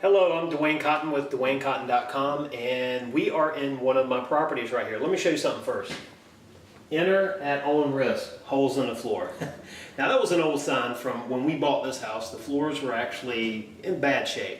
Hello, I'm Dwayne Cotton with DwayneCotton.com, and we are in one of my properties right here. Let me show you something first. Enter at own risk, holes in the floor. Now that was an old sign from when we bought this house. The floors were actually in bad shape.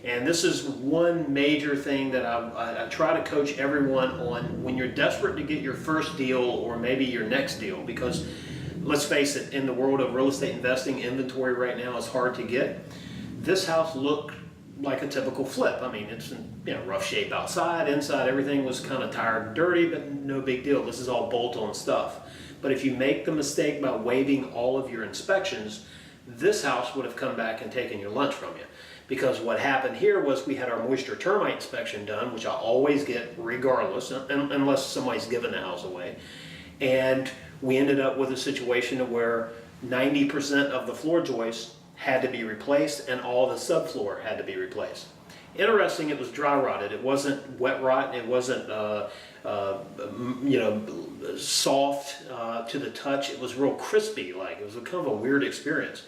And this is one major thing that I try to coach everyone on when you're desperate to get your first deal or maybe your next deal, because let's face it, in the world of real estate investing, inventory right now is hard to get. This house looked like a typical flip. I mean, it's in rough shape outside, inside everything was kind of tired and dirty, but no big deal. This is all bolt-on stuff. But if you make the mistake by waiving all of your inspections, this house would have come back and taken your lunch from you. Because what happened here was we had our moisture termite inspection done, which I always get regardless, unless somebody's given the house away. And we ended up with a situation where 90% of the floor joists had to be replaced and all the subfloor had to be replaced. Interesting, it was dry rotted. It wasn't wet rot. It wasn't soft to the touch. It was real crispy. Like it was kind of a weird experience.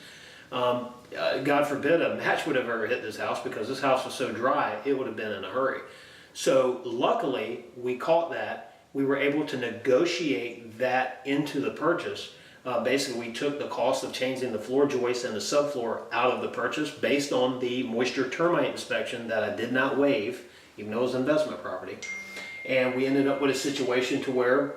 God forbid a match would have ever hit this house, because this house was so dry it would have been in a hurry. So luckily we caught that. We were able to negotiate that into the purchase. Basically, we took the cost of changing the floor joists and the subfloor out of the purchase based on the moisture termite inspection that I did not waive, even though it was an investment property. And we ended up with a situation to where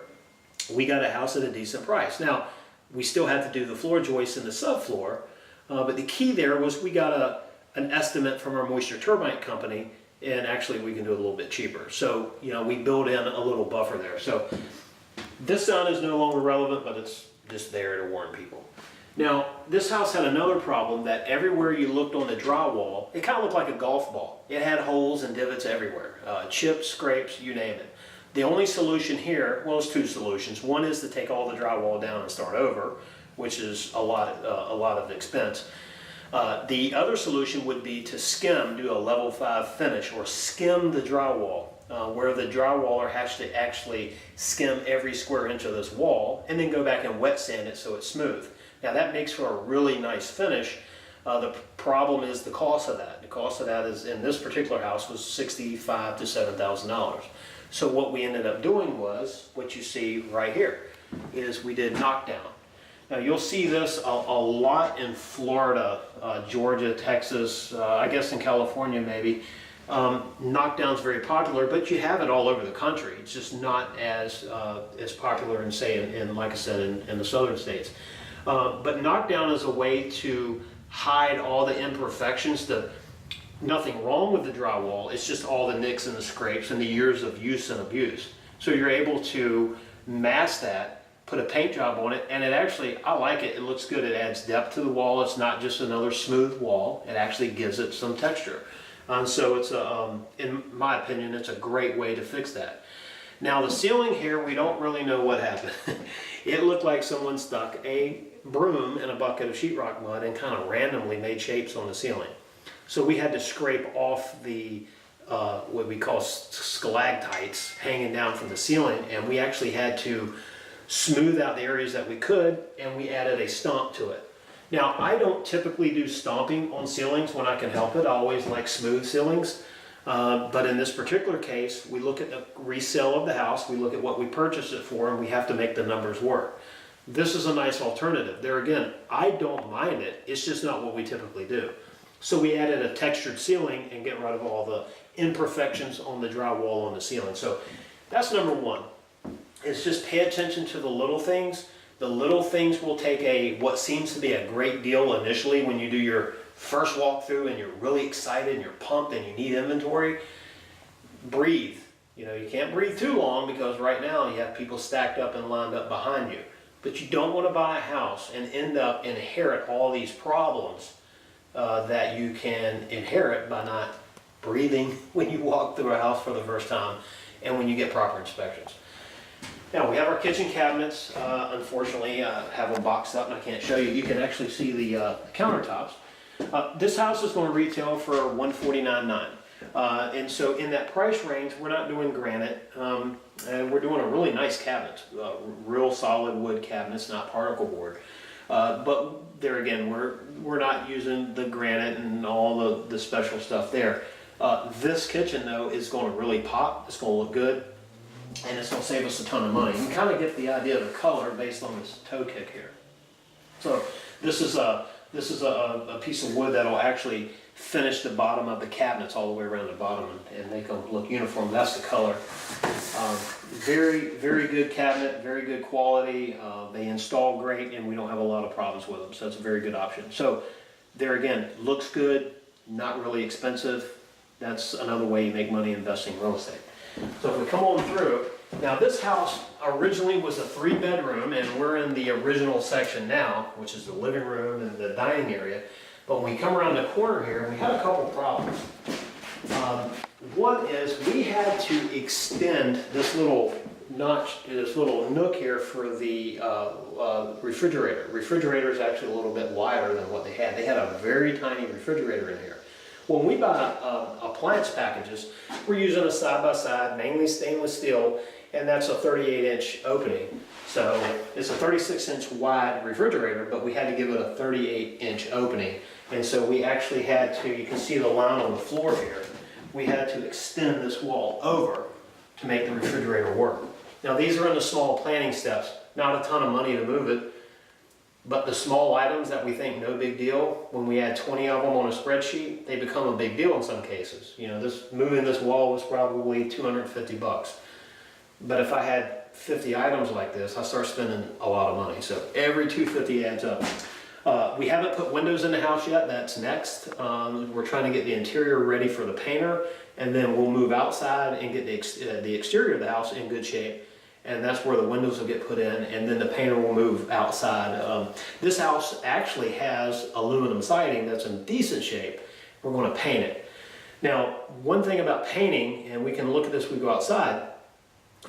we got a house at a decent price. Now, we still had to do the floor joists and the subfloor, but the key there was we got an estimate from our moisture termite company, and actually we can do it a little bit cheaper. So, we build in a little buffer there. So this sound is no longer relevant, but it's just there to warn people. Now, this house had another problem, that everywhere you looked on the drywall, it kind of looked like a golf ball. It had holes and divots everywhere, chips, scrapes, you name it. The only solution here, well, there's two solutions. One is to take all the drywall down and start over, which is a lot of expense. The other solution would be to do a level 5 finish, or skim the drywall, where the drywaller has to actually skim every square inch of this wall and then go back and wet sand it so it's smooth. Now that makes for a really nice finish. The problem is the cost of that. The cost of that is, in this particular house, was $6,500 to $7,000. So what we ended up doing was, what you see right here, is we did knockdown. Now you'll see this a lot in Florida, Georgia, Texas, I guess in California maybe. Knockdown's very popular, but you have it all over the country. It's just not as popular in, say, like I said, in the southern states. But knockdown is a way to hide all the imperfections. Nothing wrong with the drywall, it's just all the nicks and the scrapes and the years of use and abuse. So you're able to mask that, put a paint job on it, and it actually, I like it, it looks good. It adds depth to the wall. It's not just another smooth wall. It actually gives it some texture. So it's in my opinion, it's a great way to fix that. Now the ceiling here, we don't really know what happened. It looked like someone stuck a broom in a bucket of sheetrock mud and kind of randomly made shapes on the ceiling. So we had to scrape off the what we call stalactites hanging down from the ceiling, and we actually had to smooth out the areas that we could, and we added a stomp to it. Now, I don't typically do stomping on ceilings when I can help it. I always like smooth ceilings. But in this particular case, we look at the resale of the house, we look at what we purchased it for, and we have to make the numbers work. This is a nice alternative. There again, I don't mind it. It's just not what we typically do. So we added a textured ceiling and get rid of all the imperfections on the drywall on the ceiling. So that's number one. It's just pay attention to the little things. The little things will take what seems to be a great deal initially when you do your first walkthrough and you're really excited and you're pumped and you need inventory. Breathe. You can't breathe too long, because right now you have people stacked up and lined up behind you. But you don't want to buy a house and inherit all these problems that you can inherit by not breathing when you walk through a house for the first time and when you get proper inspections. Now we have our kitchen cabinets. Unfortunately, I have them boxed up and I can't show you. You can actually see the countertops. This house is going to retail for $149,900. And so in that price range, we're not doing granite, and we're doing a really nice cabinet, real solid wood cabinets, not particle board. But there again, we're not using the granite and all the special stuff there. This kitchen though is going to really pop. It's going to look good, and it's going to save us a ton of money. You can kind of get the idea of the color based on this toe kick here. So this is a piece of wood that'll actually finish the bottom of the cabinets all the way around the bottom and make them look uniform. That's the color. Very, very good cabinet, very good quality. They install great, and we don't have a lot of problems with them, so it's a very good option. So there again, looks good, not really expensive. That's another way you make money investing in real estate. So if we come on through, now this house originally was a 3-bedroom, and we're in the original section now, which is the living room and the dining area. But when we come around the corner here, we had a couple problems. One is we had to extend this little notch, this little nook here for the refrigerator. Refrigerator is actually a little bit wider than what they had. They had a very tiny refrigerator in here. When we buy appliance packages, we're using a side-by-side, mainly stainless steel, and that's a 38-inch opening. So it's a 36-inch wide refrigerator, but we had to give it a 38-inch opening. And so we actually had to, you can see the line on the floor here, we had to extend this wall over to make the refrigerator work. Now these are in the small planning steps, not a ton of money to move it, but the small items that we think no big deal, when we add 20 of them on a spreadsheet, they become a big deal in some cases. You know, moving this wall was probably 250 bucks. But if I had 50 items like this, I start spending a lot of money. So every 250 adds up. We haven't put windows in the house yet. That's next. We're trying to get the interior ready for the painter, and then we'll move outside and get the exterior of the house in good shape. And that's where the windows will get put in, and then the painter will move outside. This house actually has aluminum siding that's in decent shape. We're going to paint it. Now, one thing about painting, and we can look at this when we go outside,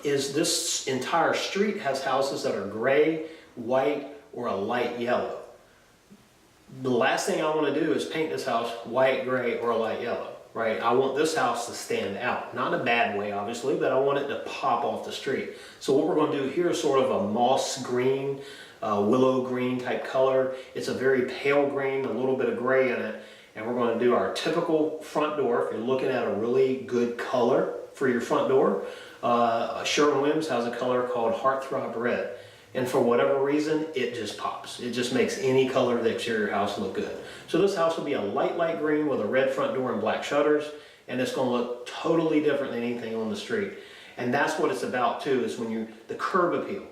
is this entire street has houses that are gray, white, or a light yellow. The last thing I want to do is paint this house white, gray, or a light yellow, right? I want this house to stand out. Not in a bad way, obviously, but I want it to pop off the street. So what we're going to do here is sort of a moss green, willow green type color. It's a very pale green, a little bit of gray in it. And we're going to do our typical front door. If you're looking at a really good color for your front door, Sherwin-Williams has a color called Heartthrob Red. And for whatever reason, it just pops. It just makes any color of the exterior house look good. So this house will be a light green with a red front door and black shutters, and it's going to look totally different than anything on the street. And that's what it's about too, is when the curb appeal.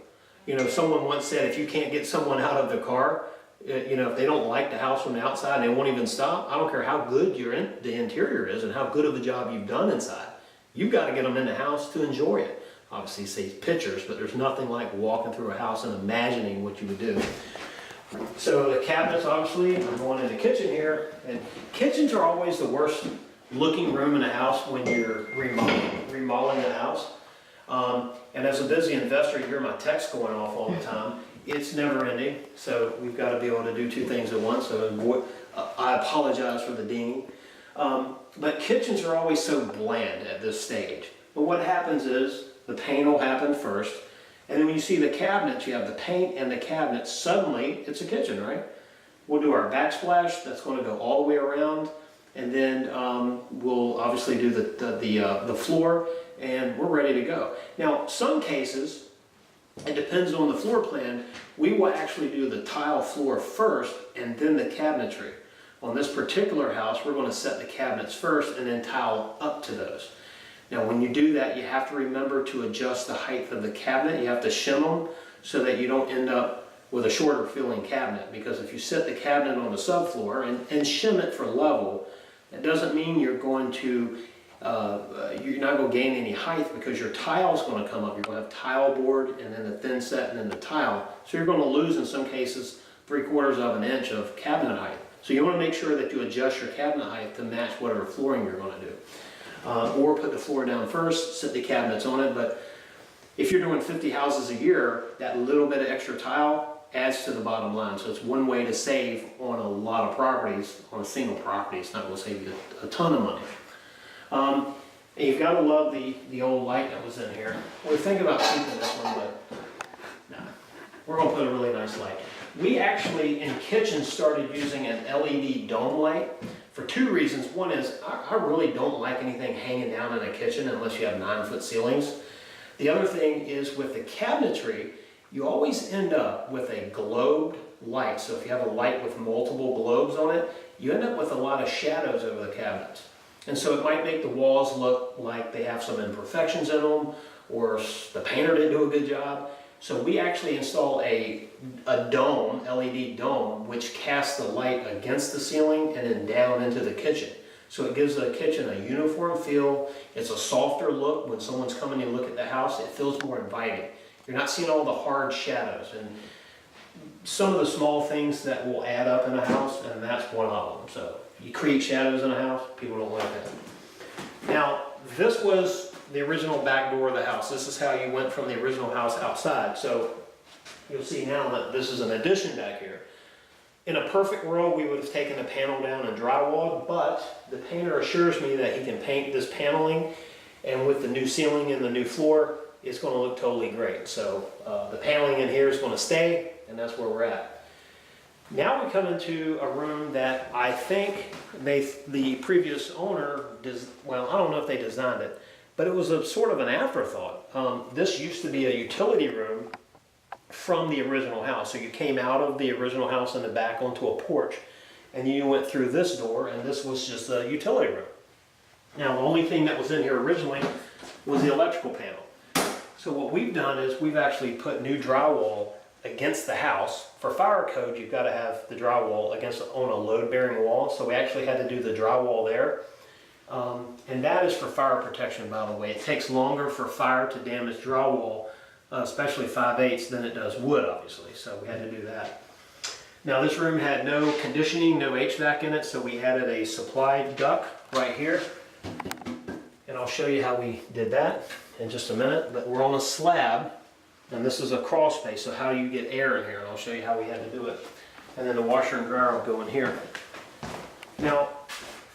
You know, someone once said, if you can't get someone out of the car, you know, if they don't like the house from the outside and they won't even stop, I don't care how good the interior is and how good of a job you've done inside. You've got to get them in the house to enjoy it. Obviously, see pictures, but there's nothing like walking through a house and imagining what you would do. So the cabinets, obviously, I'm going in the kitchen here, and kitchens are always the worst looking room in a house when you're remodeling the house. And as a busy investor, you hear my text going off all the time. It's never ending, so we've got to be able to do two things at once. So I apologize for the dinging. But kitchens are always so bland at this stage. But what happens is the paint will happen first, and then when you see the cabinets, you have the paint and the cabinets. Suddenly, it's a kitchen, right? We'll do our backsplash. That's going to go all the way around, and then we'll obviously do the floor, and we're ready to go. Now, some cases, it depends on the floor plan. We will actually do the tile floor first, and then the cabinetry. On this particular house, we're going to set the cabinets first, and then tile up to those. Now when you do that, you have to remember to adjust the height of the cabinet. You have to shim them so that you don't end up with a shorter feeling cabinet, because if you set the cabinet on the subfloor and shim it for level, it doesn't mean you're going to, you're not going to gain any height, because your tile is going to come up. You're going to have tile board and then the thin set and then the tile. So you're going to lose in some cases 3/4 of an inch of cabinet height. So you want to make sure that you adjust your cabinet height to match whatever flooring you're going to do. Or put the floor down first, set the cabinets on it. But if you're doing 50 houses a year, that little bit of extra tile adds to the bottom line. So it's one way to save on a lot of properties. On a single property, it's not going to save you a ton of money. And you've got to love the old light that was in here. We're thinking about keeping this one, but nah, we're going to put a really nice light. We actually, in kitchens, started using an LED dome light for two reasons. One is, I really don't like anything hanging down in a kitchen unless you have 9-foot ceilings. The other thing is with the cabinetry, you always end up with a globed light. So if you have a light with multiple globes on it, you end up with a lot of shadows over the cabinets. And so it might make the walls look like they have some imperfections in them, or the painter didn't do a good job. So we actually install a dome, LED dome, which casts the light against the ceiling and then down into the kitchen. So it gives the kitchen a uniform feel. It's a softer look when someone's coming to look at the house. It feels more inviting. You're not seeing all the hard shadows. And some of the small things that will add up in a house, and that's one of them. So you create shadows in a house, people don't like that. Now, this was the original back door of the house. This is how you went from the original house outside. So you'll see now that this is an addition back here. In a perfect world, we would have taken the panel down and drywalled, but the painter assures me that he can paint this paneling, and with the new ceiling and the new floor, it's going to look totally great. So the paneling in here is going to stay, and that's where we're at. Now we come into a room that I think the previous owner, well, I don't know if they designed it, but it was a sort of an afterthought. This used to be a utility room from the original house. So you came out of the original house in the back onto a porch, and you went through this door, and this was just a utility room. Now the only thing that was in here originally was the electrical panel. So what we've done is we've actually put new drywall against the house. For fire code, you've got to have the drywall on a load-bearing wall. So we actually had to do the drywall there. And that is for fire protection, by the way. It takes longer for fire to damage drywall, especially 5/8, than it does wood, obviously. So we had to do that. Now this room had no conditioning, no HVAC in it, so we added a supply duct right here. And I'll show you how we did that in just a minute. But we're on a slab, and this is a crawl space, so how do you get air in here? And I'll show you how we had to do it. And then the washer and dryer will go in here. Now,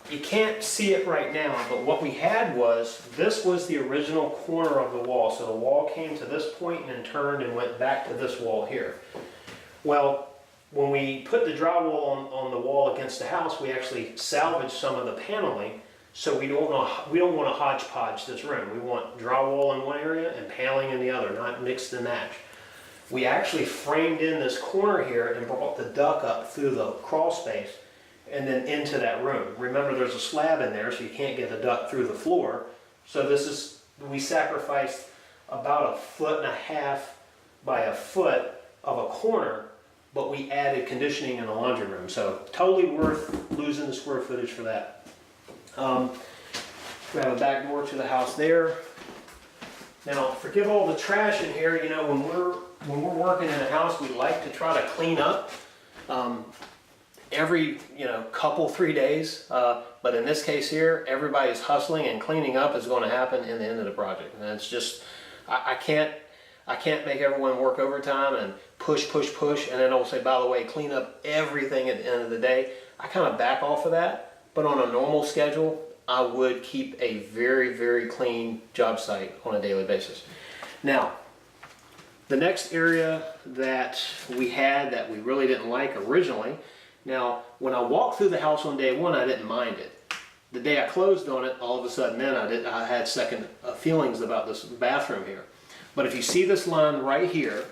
you can't see it right now, but what we had was, this was the original corner of the wall. So the wall came to this point and then turned and went back to this wall here. Well, when we put the drywall on the wall against the house, we actually salvaged some of the paneling. So we don't want to hodgepodge this room. We want drywall in one area and paneling in the other, not mixed and match. We actually framed in this corner here and brought the duct up through the crawl space and then into that room. Remember, there's a slab in there, so you can't get the duct through the floor. So we sacrificed about 1.5 feet by 1 foot of a corner, but we added conditioning in the laundry room. So totally worth losing the square footage for that. We have a back door to the house there. Now, forgive all the trash in here. You know, when we're working in a house, we like to try to clean up. Every couple 3 days, but in this case here, everybody's hustling, and cleaning up is going to happen in the end of the project. And it's just, I can't make everyone work overtime and push, and then I'll say, by the way, clean up everything at the end of the day. I kind of back off of that, but on a normal schedule, I would keep a very, very clean job site on a daily basis. Now, the next area that we had that we really didn't like originally. Now, when I walked through the house on day one, I didn't mind it. The day I closed on it, all of a sudden then I had second feelings about this bathroom here. But if you see this line right here,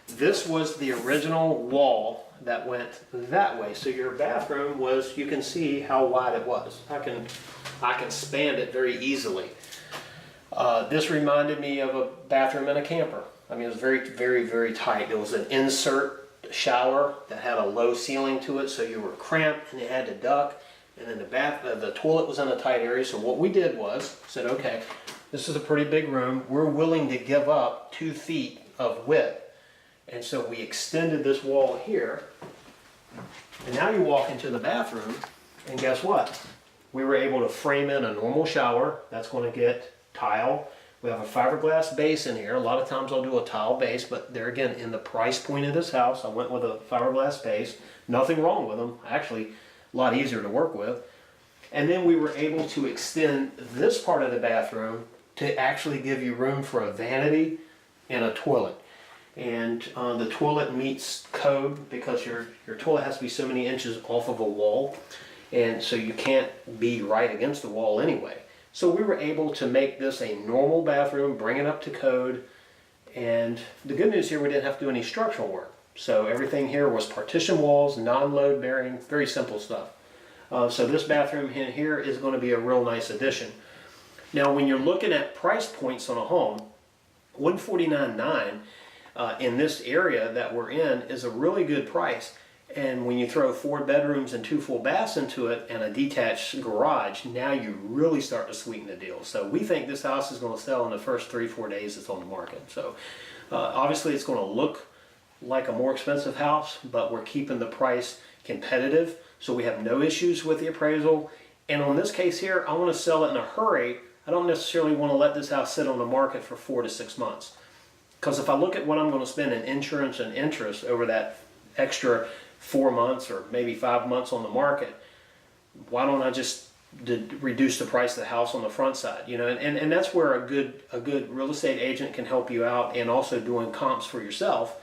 this was the original wall that went that way. So your bathroom was, you can see how wide it was. I can span it very easily. This reminded me of a bathroom in a camper. I mean, it was very, very, very tight. It was an insert shower that had a low ceiling to it, so you were cramped and you had to duck, and then the toilet was in a tight area. So what we did was said, okay, this is a pretty big room, we're willing to give up 2 feet of width, and so we extended this wall here, and now you walk into the bathroom, and guess what, we were able to frame in a normal shower that's going to get tile. We have a fiberglass base in here. A lot of times I'll do a tile base, but there again, in the price point of this house, I went with a fiberglass base. Nothing wrong with them. Actually, a lot easier to work with. And then we were able to extend this part of the bathroom to actually give you room for a vanity and a toilet. and the toilet meets code because your toilet has to be so many inches off of a wall, and so you can't be right against the wall anyway. So we were able to make this a normal bathroom, bring it up to code, and the good news here, we didn't have to do any structural work. So everything here was partition walls, non-load bearing, very simple stuff. So this bathroom in here is going to be a real nice addition. Now when you're looking at price points on a home, $149,900 in this area that we're in is a really good price. And when you throw 4 bedrooms and 2 full baths into it and a detached garage, now you really start to sweeten the deal. So we think this house is going to sell in the first 3-4 days it's on the market. So obviously it's going to look like a more expensive house, but we're keeping the price competitive, so we have no issues with the appraisal. And on this case here, I want to sell it in a hurry. I don't necessarily want to let this house sit on the market for 4 to 6 months. Because if I look at what I'm going to spend in insurance and interest over that extra 4 months or maybe 5 months on the market, why don't I just reduce the price of the house on the front side? You know, and that's where a good real estate agent can help you out, and also doing comps for yourself.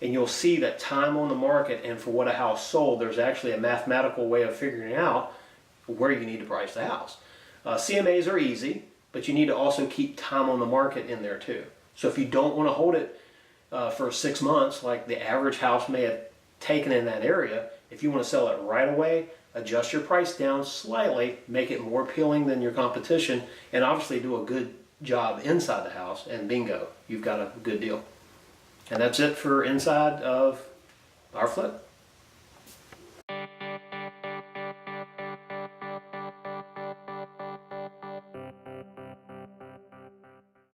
And you'll see that time on the market and for what a house sold, there's actually a mathematical way of figuring out where you need to price the house. CMAs are easy, but you need to also keep time on the market in there too. So if you don't want to hold it for 6 months, like the average house may have taken in that area, if you want to sell it right away, adjust your price down slightly, make it more appealing than your competition, and obviously do a good job inside the house, and bingo, you've got a good deal. And that's it for inside of our flip.